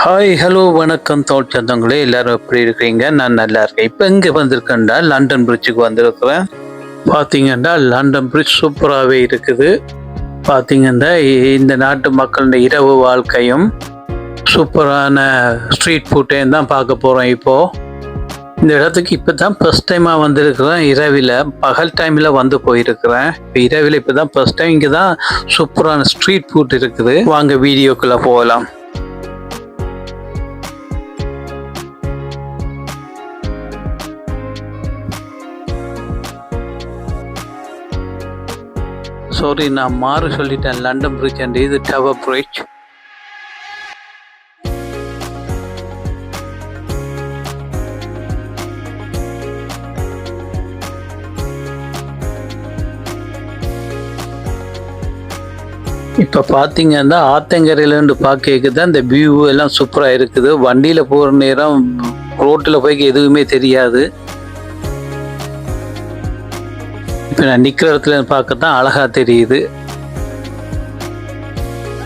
Hi, hello, வணக்கம் தோழ் சொந்தங்களே! எல்லாரும் எப்படி இருக்கிறீங்க? நான் நல்லா இருக்கேன். இப்ப எங்க வந்திருக்கேன்டா, லண்டன் பிரிட்ஜுக்கு வந்திருக்கிறேன். பார்த்தீங்கன்னா, லண்டன் பிரிட்ஜ் சூப்பராவே இருக்குது. பார்த்தீங்கன்னா, இந்த நாட்டு மக்களுடைய இரவு வாழ்க்கையும், சூப்பரான ஸ்ட்ரீட் ஃபுட்டையும் தான் பார்க்க போறோம் இப்போ. இந்த இடத்துக்கு இப்ப தான் ஃபர்ஸ்ட் டைமா வந்திருக்கிறேன் இரவில. பகல் டைம்ல வந்து போயிருக்கிறேன். இப்ப இரவில இப்ப தான் ஃபர்ஸ்ட் டைம். இங்க தான் சூப்பரான ஸ்ட்ரீட் ஃபுட் இருக்குது. வாங்க வீடியோக்குள்ள போகலாம். சாரி, நான் மாறு சொல்லிட்டேன். லண்டன் பிரிட்ஜ் அண்ட் இது டவர் பிரிட்ஜ். இப்போ பார்த்தீங்கன்னா ஆத்தங்கரையிலேருந்து பார்க்க தான் இந்த வியூ எல்லாம் சூப்பராக இருக்குது. வண்டியில் போகிற நேரம் ரோட்டில் போய் எதுவுமே தெரியாது. இப்போ நான் நிற்கிற இடத்துல பார்க்க தான் அழகாக தெரியுது.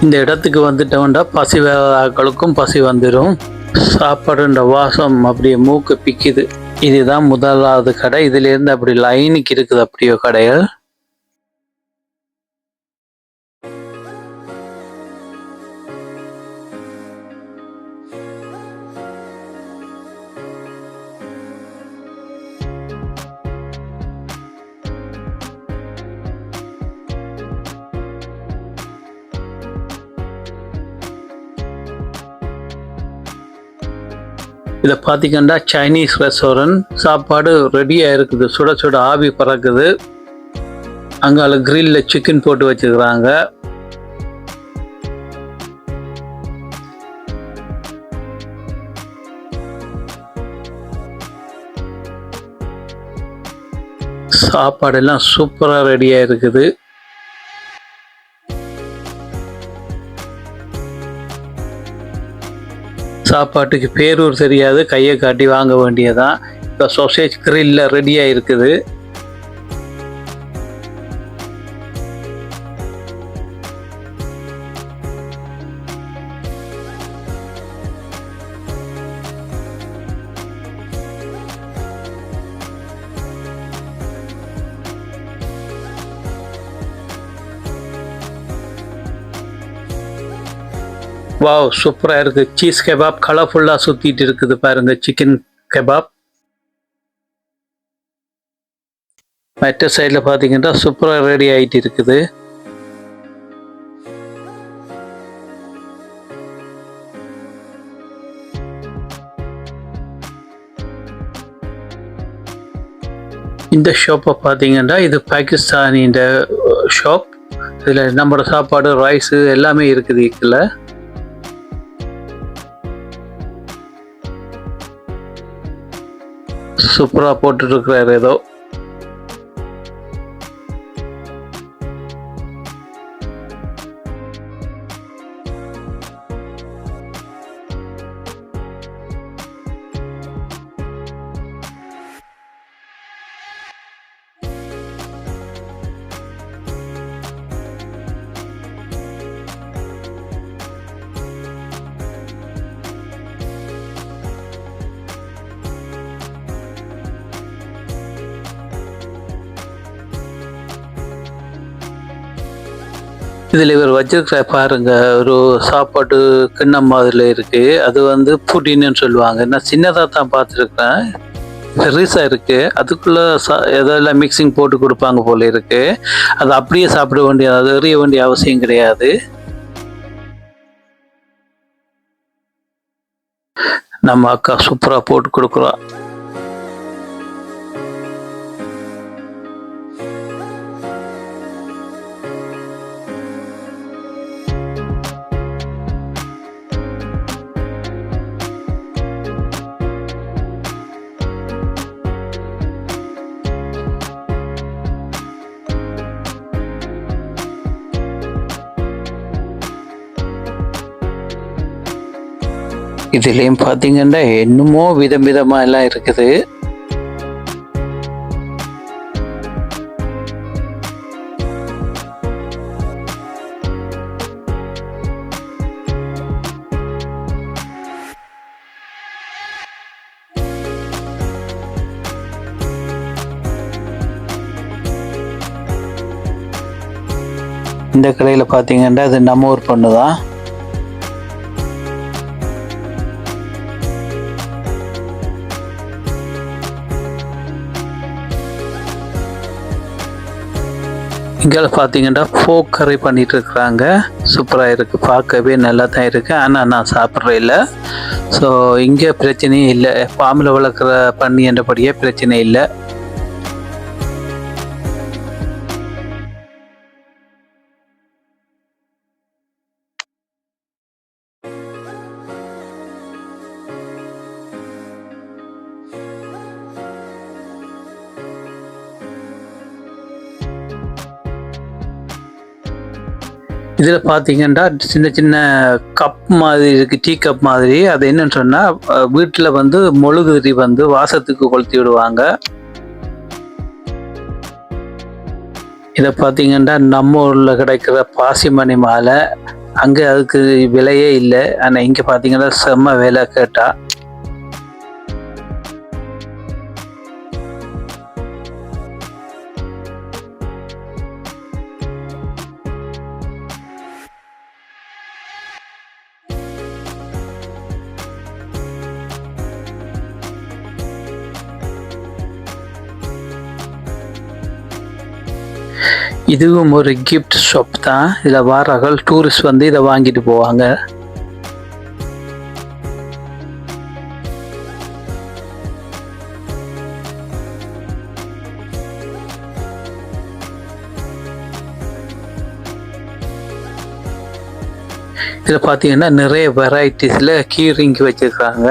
இந்த இடத்துக்கு வந்துட்டோம்னா பசிகளுக்கும் பசி வந்துடும். சாப்பாடுன்ற வாசம் அப்படியே மூக்கு பிக்குது. இதுதான் முதலாவது கடை. இதுலேருந்து அப்படி லைனுக்கு இருக்குது அப்படியோ கடைகள். இதை பார்த்தீங்கன்னா சைனீஸ் ரெஸ்டாரண்ட். சாப்பாடு ரெடியாக இருக்குது. சுட சுட ஆவி பறக்குது. அங்கால கிரில்ல சிக்கன் போட்டு வச்சுக்கிறாங்க. சாப்பாடெல்லாம் சூப்பராக ரெடியாக இருக்குது. சாப்பாட்டுக்கு பேரூர் தெரியாது, கையை காட்டி வாங்க வேண்டியதான். இப்போ சொசேஜ் கிரில்ல ரெடியாக இருக்குது. வாவ், சூப்பராக இருக்குது. சீஸ் கெபாப் கலர்ஃபுல்லாக சுற்றிட்டு இருக்குது பாருங்க. Chicken kebab. மற்ற சைடில் பார்த்தீங்கன்னா சூப்பராக ரெடி ஆகிட்டு இருக்குது. இந்த ஷாப்பை பார்த்தீங்கன்னா இது பாகிஸ்தானின் ஷாப். இதில் நம்மளோட சாப்பாடு, ரைஸு எல்லாமே இருக்குது. இதில் சூப்பராக போட்டுருக்கிறார் ஏதோ. இதில் இவர் வச்சிருக்கிற பாருங்க, ஒரு சாப்பாட்டு கிண்ணம் மாதிரி இருக்கு. அது வந்து புட்டின்னு சொல்லுவாங்க. நான் சின்னதாக தான் பார்த்துருக்கேன். பெருசாக இருக்கு. அதுக்குள்ள எதெல்லாம் மிக்சிங் போட்டு கொடுப்பாங்க போல இருக்கு. அது அப்படியே சாப்பிட வேண்டியது, அது எறிய வேண்டிய அவசியம் கிடையாது. நம்ம அக்கா சூப்பராக போட்டு கொடுக்குறா. இதுலேயும் பார்த்தீங்கன்னா என்னமோ விதமாக எல்லாம் இருக்குது. இந்த கடையில் பார்த்தீங்கன்னா அது நம்ம ஊர் பொண்ணு தான். இங்கே பார்த்தீங்கன்னா ஃபோக் கறி பண்ணிட்டு இருக்கிறாங்க. சூப்பராக இருக்குது, பார்க்கவே நல்லா தான் இருக்குது. ஆனால் நான் சாப்பிட்றேன் இல்லை. ஸோ இங்கே பிரச்சனையும் இல்லை, ஃபார்மில் வளர்க்குற பண்ணி என்றபடியே பிரச்சனை இல்லை. இதில் பார்த்தீங்கன்னா சின்ன சின்ன கப் மாதிரி இருக்குது, டீ கப் மாதிரி. அது என்னன்னு சொன்னால் வீட்டில் வந்து மெழுகுதிரி வந்து வாசத்துக்கு கொளுத்தி விடுவாங்க. இதை பார்த்தீங்கன்னா நம்ம ஊரில் கிடைக்கிற பாசிமணி மாலை, அங்கே அதுக்கு விலையே இல்லை. ஆனால் இங்கே பார்த்தீங்கன்னா செம்ம விலை கேட்டால். இதுவும் ஒரு கிஃப்ட் ஷாப் தான். இதில் வாரார்கள் டூரிஸ்ட் வந்து இதை வாங்கிட்டு போவாங்க. இதில் பார்த்தீங்கன்னா நிறைய வெரைட்டிஸில் கீரிங்கி வச்சுருக்காங்க.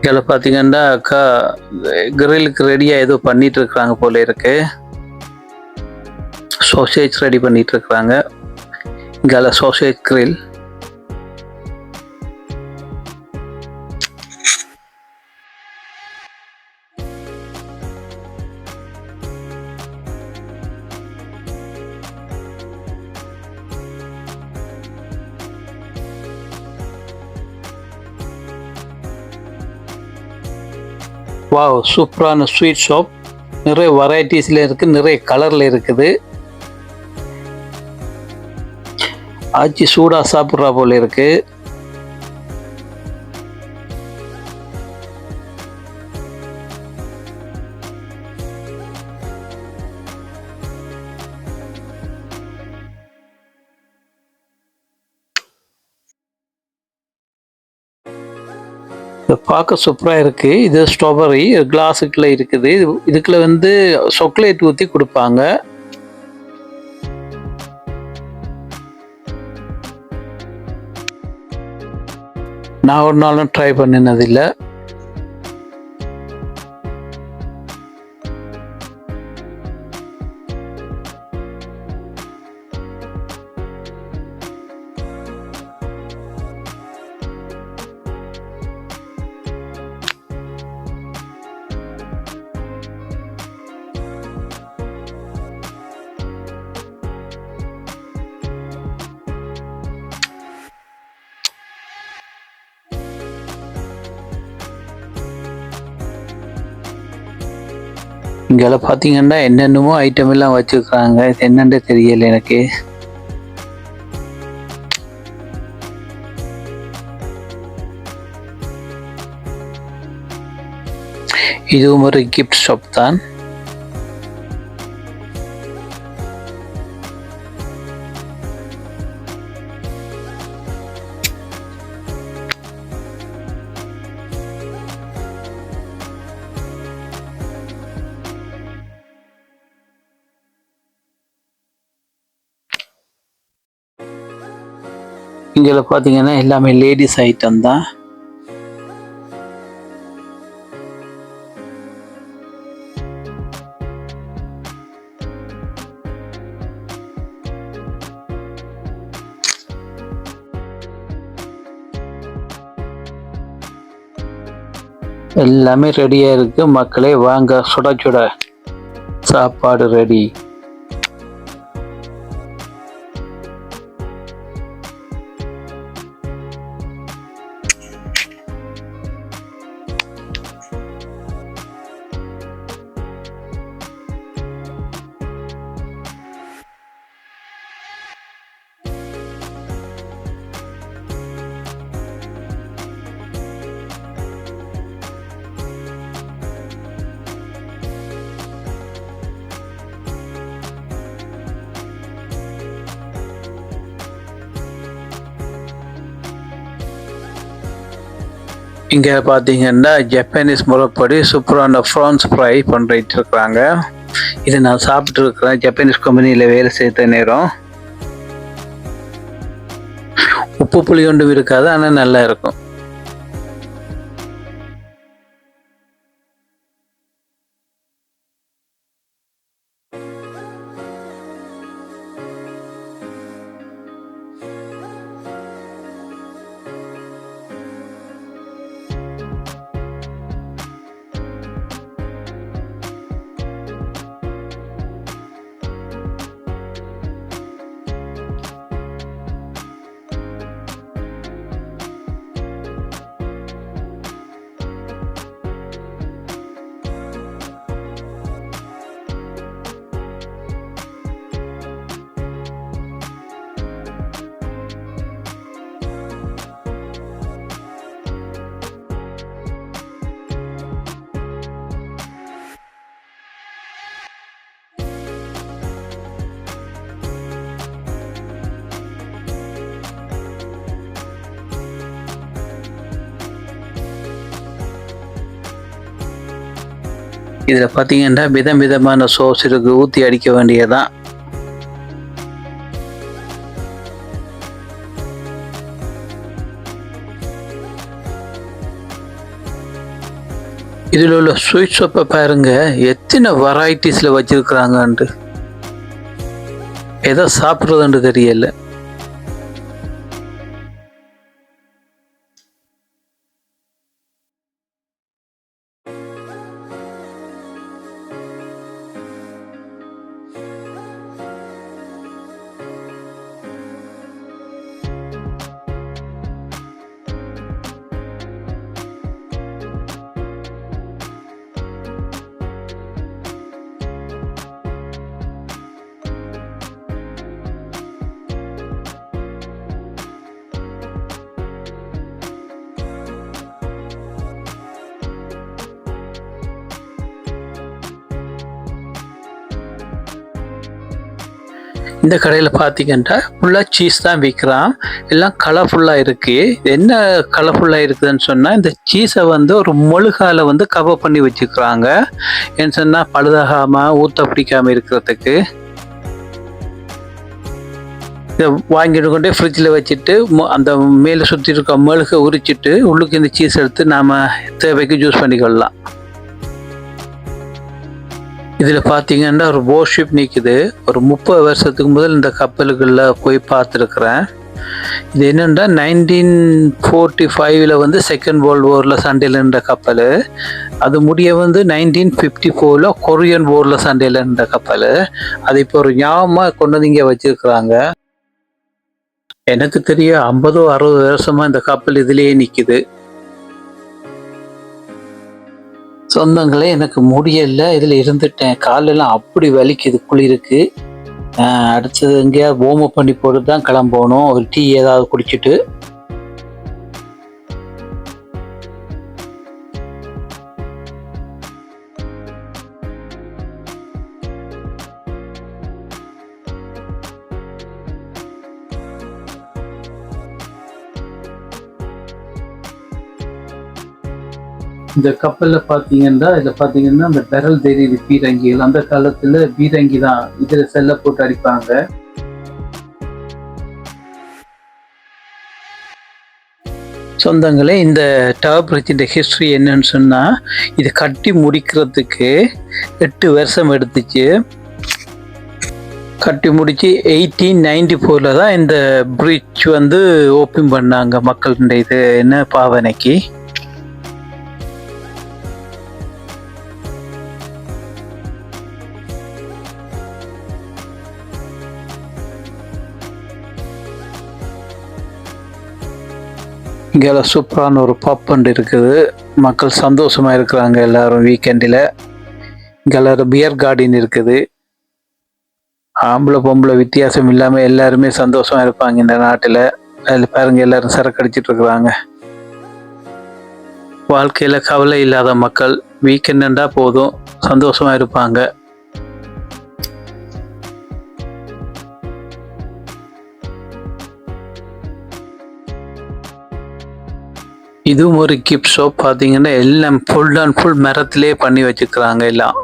இதில் பார்த்தீங்கன்னா அக்கா கிரிலுக்கு ரெடியாக ஏதோ பண்ணிட்டு இருக்கிறாங்க போல இருக்கு. சோசேஜ் ரெடி பண்ணிட்டு இருக்கிறாங்க. இங்கே சோசேஜ் கிரில். வாவ், சூப்பரான ஸ்வீட் ஷாப். நிறைய வெரைட்டிஸில் இருக்குது, நிறைய கலரில் இருக்குது. ஆச்சி சூடாக சாப்பிட்றா போல இருக்கு. பார்க்க சூப்பராக இருக்குது. இது ஸ்ட்ராபெரி கிளாஸுக்குள்ளே இருக்குது. இதுக்குள்ள வந்து சாக்லேட் ஊற்றி கொடுப்பாங்க. நான் ஒரு நாளும் ட்ரை பண்ணினதில்லை. இங்கெல்லாம் பார்த்தீங்கன்னா என்னென்னமோ ஐட்டம் எல்லாம் வச்சுருக்காங்க. இது என்னன்னு தெரியல எனக்கு. இதுவும் ஒரு கிஃப்ட் ஷாப் தான். இங்கே பார்த்தீங்கன்னா எல்லாமே லேடிஸ் ஐட்டம் தான். எல்லாமே ரெடியாக இருக்குது மக்களே, வாங்க சுட சுட சாப்பாடு ரெடி. இங்கே பார்த்தீங்கன்னா ஜப்பானீஸ் முறைப்படி சூப்பரான ஃப்ரான்ஸ் ஃப்ரை பண்ணிட்டு இருக்கிறாங்க. இதை நான் சாப்பிட்டு இருக்கிறேன் ஜப்பானீஸ் கம்பெனியில் வேலை செய்த நேரம். உப்பு புளி ஒன்றும் இருக்காது, ஆனால் நல்லா இருக்கும். இதில் பார்த்தீங்கன்னா விதமான சோஸ் இருக்கு, ஊற்றி அடிக்க வேண்டியதான். இதில் உள்ள ஸ்வீட் ஷாப்பை பாருங்க, எத்தனை வெரைட்டிஸில் வச்சிருக்கிறாங்கன்ட்டு. எதை சாப்பிட்றதுன்னு தெரியல. இந்த கடையில் பார்த்தீங்கன்னா ஃபுல்லாக சீஸ் தான் விற்கிறான். எல்லாம் கலர்ஃபுல்லாக இருக்குது. என்ன கலர்ஃபுல்லாக இருக்குதுன்னு சொன்னால், இந்த சீஸை வந்து ஒரு மொழுகால வந்து கவர் பண்ணி வச்சுக்கிறாங்க. ஏன்னு சொன்னால் பழுதாகாமல் ஊற்ற பிடிக்காமல் இருக்கிறதுக்கு. இதை வாங்கிட்டு கொண்டே ஃப்ரிட்ஜில் வச்சுட்டு அந்த மேலே சுற்றி இருக்க மெழுகை உரிச்சிட்டு உள்ளுக்கு இந்த சீஸ் எடுத்து நாம் தேவைக்கு ஜூஸ் பண்ணிக்கொள்ளலாம். இதில் பார்த்தீங்கன்னா ஒரு போர்ஷிப் நிற்குது. ஒரு 30 வருஷத்துக்கு முதல் இந்த கப்பல்களில் போய் பார்த்துருக்குறேன். இது என்னென்னா 1945 வந்து செகண்ட் வேர்ல்டு வாரில் சண்டையில் இருந்த கப்பல். அது முடிய வந்து 1954 கொரியன் வாரில் சண்டையில் இருந்த கப்பல். அது இப்போ ஒரு ஞாபகமாக கொண்டு வந்து இங்கே வச்சுருக்குறாங்க. எனக்கு தெரிய 50-60 வருஷமாக இந்த கப்பல் இதுலேயே நிற்குது. சொந்தங்களே, எனக்கு முடியல, இதில் இருந்துட்டேன். காலெல்லாம் அப்படி வலிக்குது, குளிருக்கு. அடுத்தது எங்கேயாவது வார்ம் அப் பண்ணி போட்டு தான் கிளம்பணும். ஒரு டீ ஏதாவது குடிச்சிட்டு. இந்த கப்பலில் பார்த்தீங்கன்னா அந்த பெரல் தெரியுது, பீரங்கிகள். அந்த காலத்தில் பீரங்கி தான் இதில் செல்ல போட்டு அடிப்பாங்க. சொந்தங்களே, இந்த டவர் பிரிட்ஜின் ஹிஸ்ட்ரி என்னன்னு சொன்னால், இது கட்டி முடிக்கிறதுக்கு 8 வருஷம் எடுத்துச்சு. கட்டி முடிச்சு 1894 தான் இந்த பிரிட்ஜ் வந்து ஓப்பன் பண்ணாங்க மக்களுடைய இது என்ன பாவனைக்கு. இங்கே சூப்பரான ஒரு பப் இருக்குது. மக்கள் சந்தோஷமாக இருக்கிறாங்க எல்லாரும் வீக்கெண்டில். இங்கே பியர் கார்டன் இருக்குது. ஆம்பளை பொம்பளை வித்தியாசம் இல்லாமல் எல்லாருமே சந்தோஷமாக இருப்பாங்க இந்த நாட்டில். அதில் பாருங்க எல்லாரும் சரக்கு அடிச்சிட்டு இருக்கிறாங்க. வாழ்க்கையில் கவலை இல்லாத மக்கள் வீக்கெண்டா போதும் சந்தோஷமாக இருப்பாங்க. இதுவும் ஒரு கிஃப்ட் ஷாப். பார்த்தீங்கன்னா எல்லாம் ஃபுல் அண்ட் ஃபுல் மரத்திலே பண்ணி வச்சுக்கிறாங்க எல்லாம்.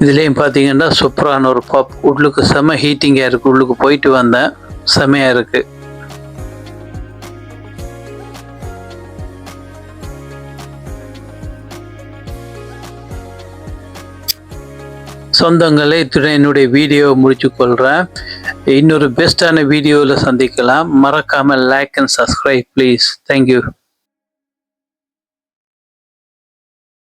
இதுலேயும் பார்த்தீங்கன்னா சூப்பரான ஒரு பப். உள்ளுக்கு செம ஹீட்டிங்காக இருக்குது. உள்ளுக்கு போயிட்டு வந்தேன், செமையாக இருக்குது. சொந்தங்களே, இத்துடன் என்னுடைய வீடியோவை முடிச்சு கொள்கிறேன். இன்னொரு பெஸ்ட்டான வீடியோவில் சந்திக்கலாம். மறக்காமல் like and subscribe please. Thank you.